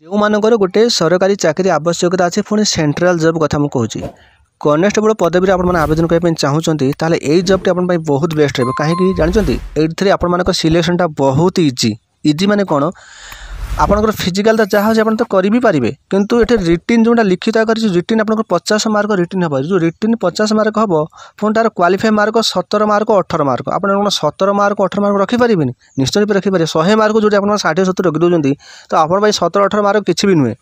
जो मानकर गोटे सरकारी चाकरी आवश्यकता अच्छे पुणी सेंट्रल जॉब कथा मुझे कहूँ कनेस्टेबल पदवी आप आवेदन करने चाहूँगी ताल यही जॉब टी आप बहुत बेस्ट रही कहीं जानते ये आप सिलेक्शनटा बहुत इजी इजी माने कौन आपंकर फिजिकाल तो जहाँ आप तो कर भी पारे किंतु ये रिटिन जो लिखित आकार रिटिन आप 50 मार्क रिटिन हम जो रिटिन 50 मार्क हम पुणी तार क्वालिफाई मार्क 17 मार्क 18 मार्क आप 17 मार्क 18 मार्क रखिपारे निश्चय भी रखिपारे 100 मार्क जो आप 60-70 रखिदे तो आप 17-18 मार्क किसी भी नुहे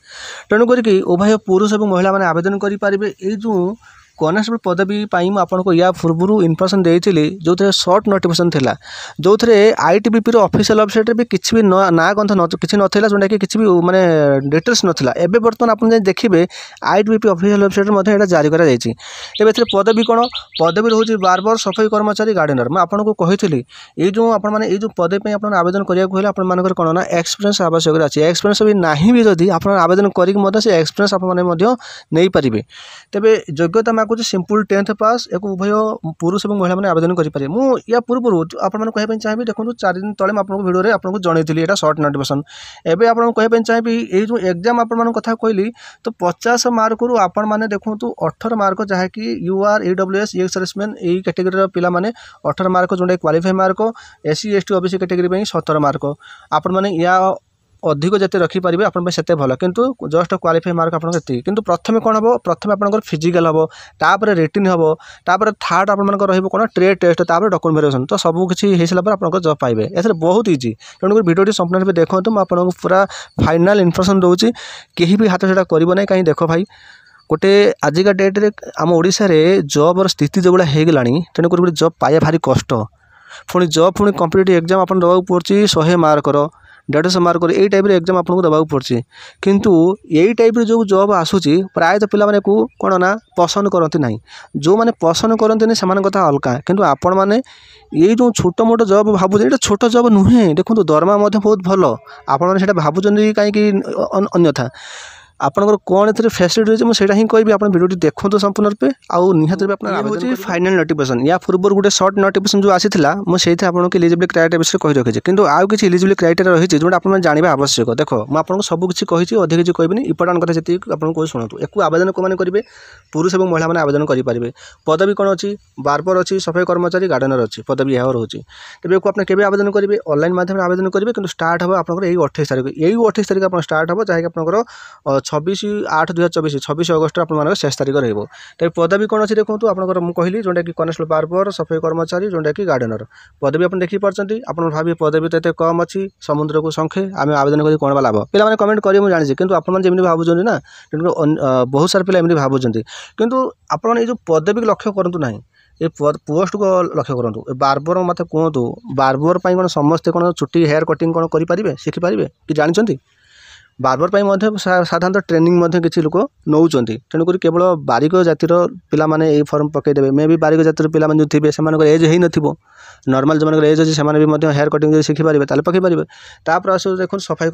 तेणुक उभय पुरुष और महिला मैंने आवेदन करेंगे ये जो कनेस्टेबल पदवी आपको या पूर्व इनफर्मेशन देती जो थे सर्ट नोटिफिकेशन था जो थे आईटीबीपी ऑफिशियल वेबसाइट भी किसी भी ना ग्रंथ किसी नाला जोटा कि किसी भी माने डिटेल्स नाला एवं बर्तमान आप देखिए आईटीबीपी ऑफिशियल वेबसाइट जारी कर पदवी कौन पदवी रोचे बार्बर सफाई कर्मचारी गार्डेनर मैं आपको कही ये जो जो पदवी आप आवेदन कराया आपर कौन ना एक्सपीरियंस आवश्यक अच्छे एक्सपीरियंस भी ना भी जदि आप आवेदन करके एक्सपीरियंस आप पारे तेरे योग्यता माँ सिंपल 10th पास एक उभय पुरुष और महिला मैंने आवेदन करेंगे मुझे या पूर्व आपको चाहिए देखो 4 दिन तले आपको भिडियो आपको जनईली यहाँ सर्ट नोटिफिकेशन एवं आपको कहना चाहिए ये जो एग्जाम आप कथा कहली तो 50 मार्क रू आपण मैंने देखो 18 मार्क जहाँकि UR EWS ये सर्विसमैन यही कैटेगरी पिला माने 18 मार्क जो qualify mark SC ST OBC category 17 mark आपण मैंने या अधिक जिते रखिपारे आपते भल किंतु जस्ट क्वालिफाई मार्क आपकी किंतु प्रथम कौन हम प्रथम आप फिजिकाल हम तापर रिटिन हम तापर थर्ड आप कौन ट्रेड टेस्ट तापर डॉक्यूमेंट वेरिफिकेशन तो सब किसी हो सारा आप जॉब पाइबे ऐसे बहुत इजी तेणुक भिडियो संपूर्ण भाव देखो तो आपको पूरा फाइनाल इनफर्मेशन दूसरी कहीं भी हाथ छाड़ा कर कहीं देख भाई गोटे आजिका डेट्रे आम ओडिशा रे जॉब स्थिति जो भाई होगा तेणुक गोटे जॉब पाइबा भारी कष्ट पुणी जॉब पुणी कॉम्पिटिटिव एग्जाम आप दवाक पड़े 100 मार्कर 150 मार्क यही टाइप एग्जाम आपको दवाक पड़े किंतु यही टाइप जो जॉब आसूची प्रायतः पिला माने को कौन ना पसंद करती ना जो मैंने पसंद करते से कथा अलग किंतु आपण मैंने ये जो छोट मोट जॉब भावुँ ये छोट जॉब नुहे देखो दरमा बहुत भल आप भावुं कहीं अन्यथा आपंकर कौन ए फैसिलिटी रही मुझे ही कहि आप भिडियो देखो संपूर्ण रूपे आउ निहत हूँ फाइनाल नोटिफिकेशन या पूर्व गोटे सर्ट नोटिफिकेशन जो आसाला मुझे आपको इलिजिबल क्राइटेरिया विषय कही रखी कि आउ किसी इलिजिबल क्राइटेरिया रही जो आप जानवा आवश्यक देख मुझे सब किसी कही अधिक किसी कहबी इंपोर्टाट कथा जी आपको शुणु एक आवेदन कौन करेंगे पुरुष और महिला मैंने आवेदन करेंगे पदवी कौन अच्छी बार्बर अच्छी सफाई कर्मचारी गार्डेनर अच्छी पदवी यह रोचे तेज आपने केवे आवेदन करेंगे ऑनलाइन माध्यम आवेदन करेंगे कि स्टार्ट हम आप 28 तारीख यही 28 तारीख आप स्टार्ट हम जहाँकि आपंकर 26/8/2024 26 अगस्ट आप शेष तारीख रही तेज पदवी कौन अच्छी देखो आपंकर मुझे कहली जोटा कि कनेस्टेबल बार्बर सफाई कर्मचारी जोटा कि गार्डेनर पदवी आप देखिए आप भावी पदवी तो ये कम अच्छी समुद्र को संख्ये आम आवेदन कर कौन लाभ पे कमेंट करेंगे मुझे जानी कितु आपने भावुं ना बहुत सारा पिला एमती भावुं किंतु आप जो पदवी लक्ष्य करूँ ना ये पोस्ट को लक्ष्य करूँ बार्बर मत कहतु बार्बर कौन समस्ते कौन चुटी हेयर कटिंग कौन करेंगे शिखिपारे कि जानते बार्बर साधारणतः ट्रेनिंग किसी लोक नौ तेणुक केवल बारिक जातिर पिला माने ये फॉर्म पकईदे मे भी बारिक जातिर पिला जो थे से एज हो न नॉर्मल जो एज अच्छे से हेयर कटिंग शिखिपारे पकईपारे तापर आस देखो सफाई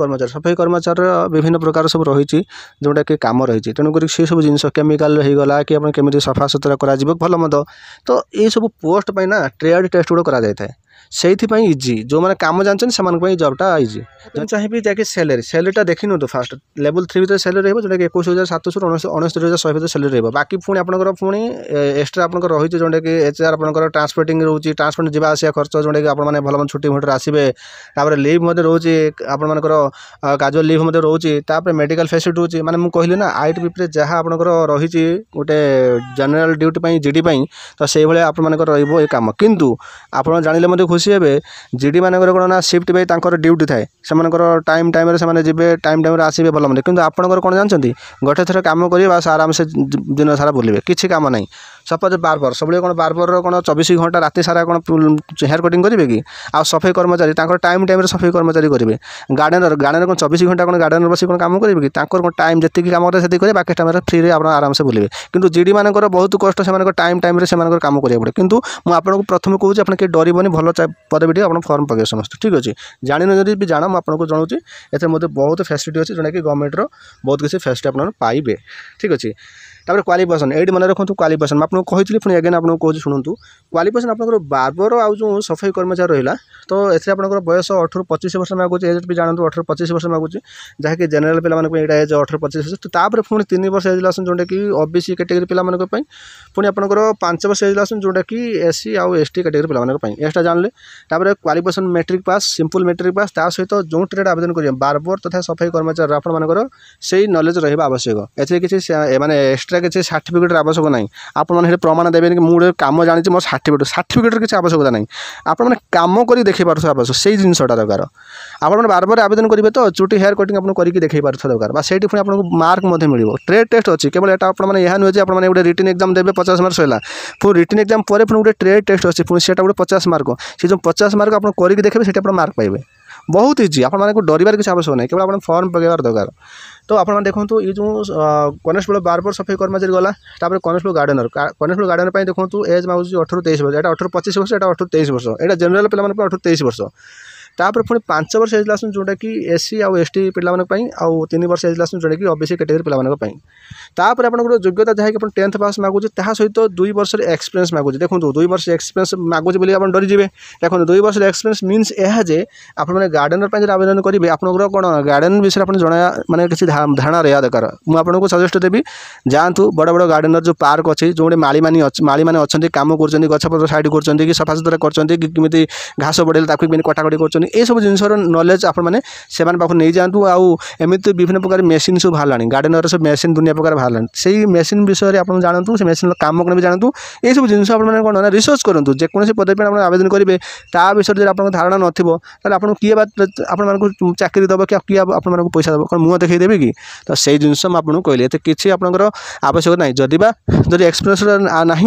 कर्मचारी विभिन्न प्रकार सब रही जोटा कि कम रही तेणुक सी सब जिन केमिकाल होगा कि केमी सफा सुतरा कर भल मद तो ये सब पोस्ट पर ना ट्रेड टेस्ट गुड़ा कराए से इजी जो मैंने कम जानते हैं जॉबटा इजी चाहिए जैसे सैलरीटा देखी नु तो फास्ट लेवल 3 भर सैलरी रोटा कि 21,700 69,100 भर सैलरी बाकी पुणी आपंकर पुणी एक्सट्रा आप रही जोटा कि HR आपंकर ट्रांसपोर्टिंग रोचे ट्रांसपोर्ट जावा आसा खर्च जोटा कि आपने भल भल छुट्टी मुट्टी आसवे तापर लिव रोचे आपर काजुअल लिव रोचे मेडिकल फैसिलिटी रोचे मैंने मुझे कहली ना आईटीबीपी जहाँ आपंकर रही गोटे जनरल ड्यूटी जीडी तो से भाई आप कम किंतु आप जानिले खुशी हे जीडी मानकर कौन ना शिफ्ट भाई ड्यूटी थाए से टाइम टाइम से टाइम टाइम आसवे भल मंदे कि आपंकर कौन जानते गोटे थर कम करेंगे बास आराम से दिन सारा बुलवे किसी काम ना सपोज बार्बर सब कौन बार्बर कौन 24 घंटा राति सारा कौन हेयर कटिंग करेंगे कि आ सफाई कर्मचारी टाइम टाइम सफाई कर्मचारी करेंगे गार्डेनर कौन 24 घंटा कौन गार्डेनर बस कौन काम करेंगे कि कौन टाइम जी कम करेंगे बाकी टाइम फ्री आप आराम से बुलवे किंतु जीडी मानकर बहुत कष्ट से टाइम टाइम से काम करा पड़े किंतु मुझे आपको प्रथम कहूँ आप डरबनी भल पदवी आप फॉर्म पकड़े समस्त ठीक अच्छे जान जब भी जान मुझे जनाऊँ एसे बहुत फैसिलिटी अच्छी जोटा कि गवर्नमेंट बहुत किसी फैसिलिटी आप पाइबे ठीक अच्छे तापर क्वालिफिकेशन ये मन रखु क्वालिफिकेशन आपको कही पुणी अगेन आपको कौन शुणु क्वालिफिकेशन आपंकर बार्बर आउ जो सफाई कर्मचारी रहा तो ये आपंकर बयस 18-25 वर्ष मागुच एज भी जानते 18-25 वर्ष मागुच जहाँकि जेनेल पे एज 18-25 वर्ष तो तापर पुणी 3 वर्ष एज लासन जोटा कि ओबीसी कैटेगरी पे पुणी आपंकर 5 वर्ष एज लासन जोटा कि एससी आउ एसटी कैटेगरी पे एक्सट्रा जानले तापर qualification matric pass simple matric pass ता सहित जो ट्रेड आवेदन करेंगे बार्बर तथा सफाई कर्मचारी आपंकर से नॉलेज रहा आवश्यक एसे किसी माने एक्सट्रा किसी सर्टिफिकेट आवश्यक ना आपने प्रमाण देवे कि मुझे कम जानी मोर सर्टिफिकेट किसी आवश्यकता ना आपने कम कर देखी पार्थ आवश्यक से जिनसा दरकार आपने बार्बर आवेदन करेंगे तो चुटी हेयर कटिंग आपको करके देखी पार्थ दरकार बा से आपको मार्क मिल ट्रेड टेस्ट अच्छी केवल यहाँ आपने यह नुहे आपने गोटे रिटन एग्जाम देवे 50 मार्क सैला पुणी रिटन एग्जाम पर गोटे ट्रेड टेस्ट अच्छी पुणी से गोटे 50 मार्क से जो 50 मार्क आप करके देखिए से मार्क पाइबे बहुत इजी आपको डरबार किसी आवश्यक नहीं केवल आप फॉर्म पकेबार दरकार तो आपने देखो ये जो कनेस्टेबल बार्बर सफाई कर्मचारी गला कनेस्टेबल गार्डनर देखो एज मांगुच 18-23 वर्ष यहाँ 18-25 वर्ष यहाँ 18-23 वर्ष यहाँ जनरल पे 18-23 वर्ष तापर पुणी 5 वर्ष एज लासन जोटा कि एससी आउ एसटी पे आउ 3 वर्ष एज लासन जोटा कि ओबीसी कैटेगरी पे तापर आपन योग्यता जहाँ कि 10th पास मागुचे ता सहित 2 वर्ष एक्सपीरियंस मागुचे देखो 2 वर्ष एक्सपीरियंस मागुचे बोली आप डरी जाए देखो 2 वर्ष एक्सपीरियंस मीन्स यह जे आपने गार्डनर पर आवेदन करेंगे आपंकर कौन गार्डन विषय आप जना माने किसी धारणा रहा दरकार मुझे सजेस्ट देवी जातु बड़ बड़ गार्डनर जो पार्क अच्छी जो माली मैंने अच्छा कम कर गछपत्र साइड कर सफा सुतरा करमी घास बढ़ेल ताकि कटाकटी कर ये सब जिन नॉलेज आपने से पाख नहीं जातु आमती विभिन्न प्रकार मेसीन सब बाहर गार्डनर सब मेसीन दुनिया प्रकार बाहर से मेसीन विषय में आप जानतु से मेसीन काम भी जानतु ये सब जिन आपने कौन ना रिसर्च करूँ जेकोसी पदवी आप आवेदन करेंगे ता विषय में आप धारणा नथिबो आपको किए आपको चाकरी दब कि किए आपको पैसा दब मुँह देखदेवी कि तो से जिन आपको कहली ये किसी आपंकर आवश्यक ना जदि एक्सपीरियंस ना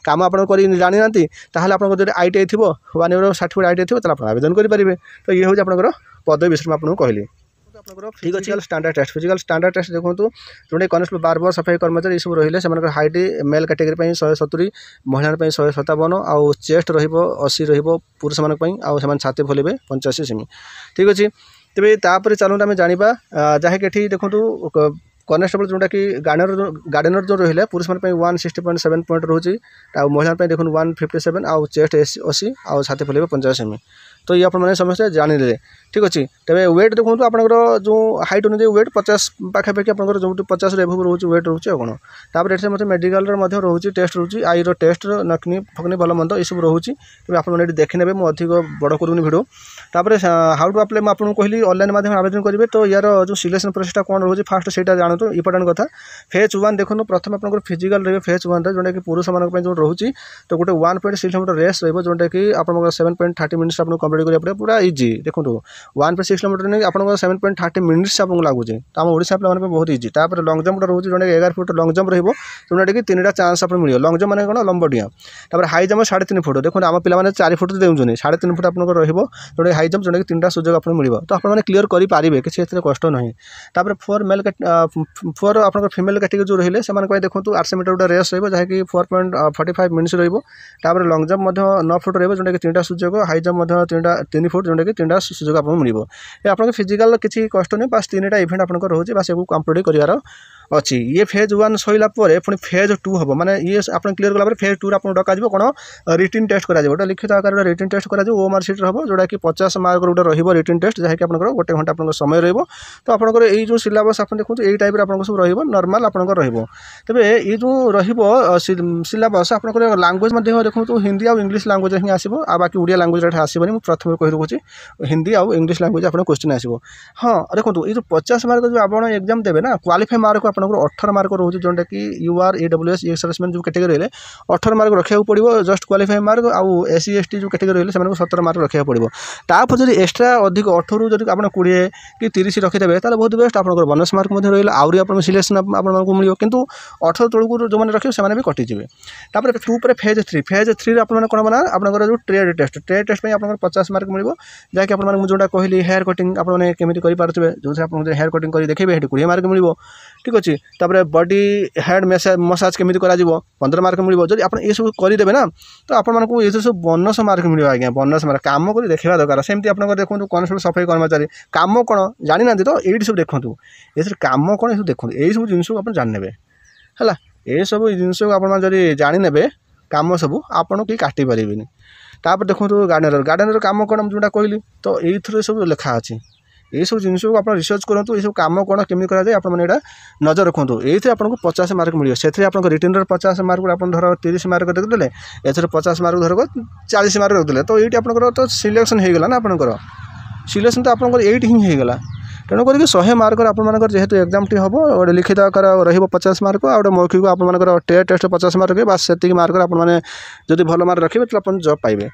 कम आप जानी ना आपको आईटीआई थी 1 ईयर सर्टिफिकेट आईटीआई थी आप आवेदन करेंगे तो ये हूँ आपंकर पदवी विषय में आपको कहली ठीक अच्छे फिजिकल स्टैंडर्ड टेस्ट देखो जो कनेस्टेबल बार्बर सफाई कर्मचारी सब रही से हाइट मेल कैटेगरी 170 महिला 157 आउ चेस्ट रो80 रुष मानी छाती खोलेंगे 85 सेमी ठीक अच्छे तेज तापर चलते आम जाना जहाँकि देखो कनेस्टेबल जोटा कि गार्डनर जो रही पुरुष मैंने 160.7 पॉइंट रोचे महिला देखो 157 आउ चेस्ट 80 आउ छाती खोलेंगे 85 सेमी तो ये आपने समस्या जानिले ठीक अच्छे तेज वेट देखो आपंकर जो हाइट अनुसार वेट 50 पाखापाखि आप जो 50 एभव रोचे वेट रोचे कौन तापर ये मेडिकल रोचे टेस्ट रोचे आई टेस्ट नकनी फकनी भल मंद ये सब रोचे तेज आपने देखने मुझे अधिक बड़ करूनी भिड तापर हाउ टू अप्लाई आपको कहली ऑनलाइन माध्यम आवेदन करेंगे तो यार जो सिलेक्शन प्रोसेसटा कौन रोचे फास्ट से जानते इंपोर्टेंट कथा फेज 1 देखो प्रथम आप फिजिकल रही फेज 1 जोटा कि पुरुष मान जो रोचे तो गोटे 1.6 किलोमीटर रेस रोटा कि आप 7.30 मिनट्स आपको कंप्लीट करा पड़े पूरा इजी देखो 1.6 किलोमीटर नहीं आप 7.30 मिनट्स आपको लगुचे तो आम ओडिशा पे बहुत इजी तापर लंग जंप रोचे जो 11 फुट लंग जंप रोटा कि 3टा चांस आप मिले लंग जंप मैंने कौन लंब डिया तापर हाई जंप 3.5 फुट देखो आम पे 4 फुट देउछन 3.5 फुट आपको रोटे हाई जंप जोटा कि 3टा सुजोग आपको मिले तो आपने क्लीयर करेंगे किसी कष्ट नहीं तापर 4 आप फीमेल कैटेगरी जो रही से देखो 800 मीटर गोटे रेस रहा कि 4.45 मिनट्स रहा लंग जंप 9 फुट रोटा कि 3टा सुजोग हाई जंप 3 फुट जोटा कि 3टा सुजोग आपको मिले आप फिजिकल किसी कष्ट नहीं बास 3टा इवेंट आपको रोचे बास कंप्लीट करार अच्छी ये फेज 1 सैला पुणी फेज 2 हम माने ये आप क्लीयर कला फेज 2 आपको डक कौन रिटन टेस्ट कर लिखित आकार रिटन टेस्ट कर ओएमआर सीट हम जोटा कि 50 मार्क गोटे रिटन टेस्ट जहाँकि आप गोटे घंटा आप समय रही तो आपंकर ये जो सिलेबस आप देखो यही टाइप आप सब नॉर्मल आपंकर तेज ये जो सिलेबस आपंकर लांगुएज देखो हिंदी आ इंग्लिश लांगुएज ही आसो आ बाकी ओडिया लांगुएज आसबनी प्रथम कही रखुच्छी हिंदी आ इंग्लिश लांगुएज आप क्वेश्चन आसो हाँ देखो ये जो 50 मार्क जो आप एग्जाम देवे ना क्वालिफाई मार्क आपको 18 मार्क रोचे जोटा कि यूआर EWS सर्विसमैन जो कैटेगरी रहे 18 मार्क रखा पड़ो जस्ट क्वालिफाई मार्क आउ SC ST जो कैटेगरी रहे 17 मार्क रखा पड़ो तापर जब एक्सट्रा अधिक 18 जब आप 20 कि 30 रखिदेवे तो बहुत बेस्ट आप बोनस मार्क रहा आउरी आप सिलेक्शन आपको मिले कितु 18 तौक जो मैंने रखे से कटिजे तापर 2 पर फेज 3 आपने कौन बना आपंकर जो ट्रेड टेस्ट आप 50 मार्क मिले जहाँकि आप जोटा कहली हेयर कटिंग आपने केमी करेंगे जो आप हेयर कटिंग कर देखिए 20 मार्क मिले ठीक अच्छे तापर बॉडी हेड मसाज केमी कर 15 मार्क मिले जब आप ये सब करदे ना तो आपको ये सब बोनस मार्क मिले आज्ञा बोनस मार्क कम कर देखा दरकार सेमती आप देखो कनेस्टेबल सफाई कर्मचारी कम कौन जानी ना तो ये सब देखो ये कम कौन ये देखो यही सब जिन आप जाने है ये सब जिनस को आप जाने कम सब आपन कि काटी पारे। तापर देखो गार्डनर कम कौन जोटा कहली तो ये सब लिखा अच्छी ये सब जिन को आप रिसर्च करूँ ये सब कम कौन केमी कराए आपटा नजर रखुद। ये आपको 50 मार्क मिले से आप रिटर्न 50 मार्क आप धर 30 मार्क रखिदे एथर 50 मार्क धर 40 मार्क रखिदे तो ये आप तो सिलेक्शन होगा ना आपंकर सिलेक्शन तो आपंकर ये ही होगा। तेणुक 100 मार्क आपर जेहेतु एग्जाम टी हम गोटे लिखित आकार रही 50 मार्क आ गए मौखिक आपर टेस्ट 50 मार्क बास से मार्क आप भल मार्क रखिए तो आप जॉब पाइबे।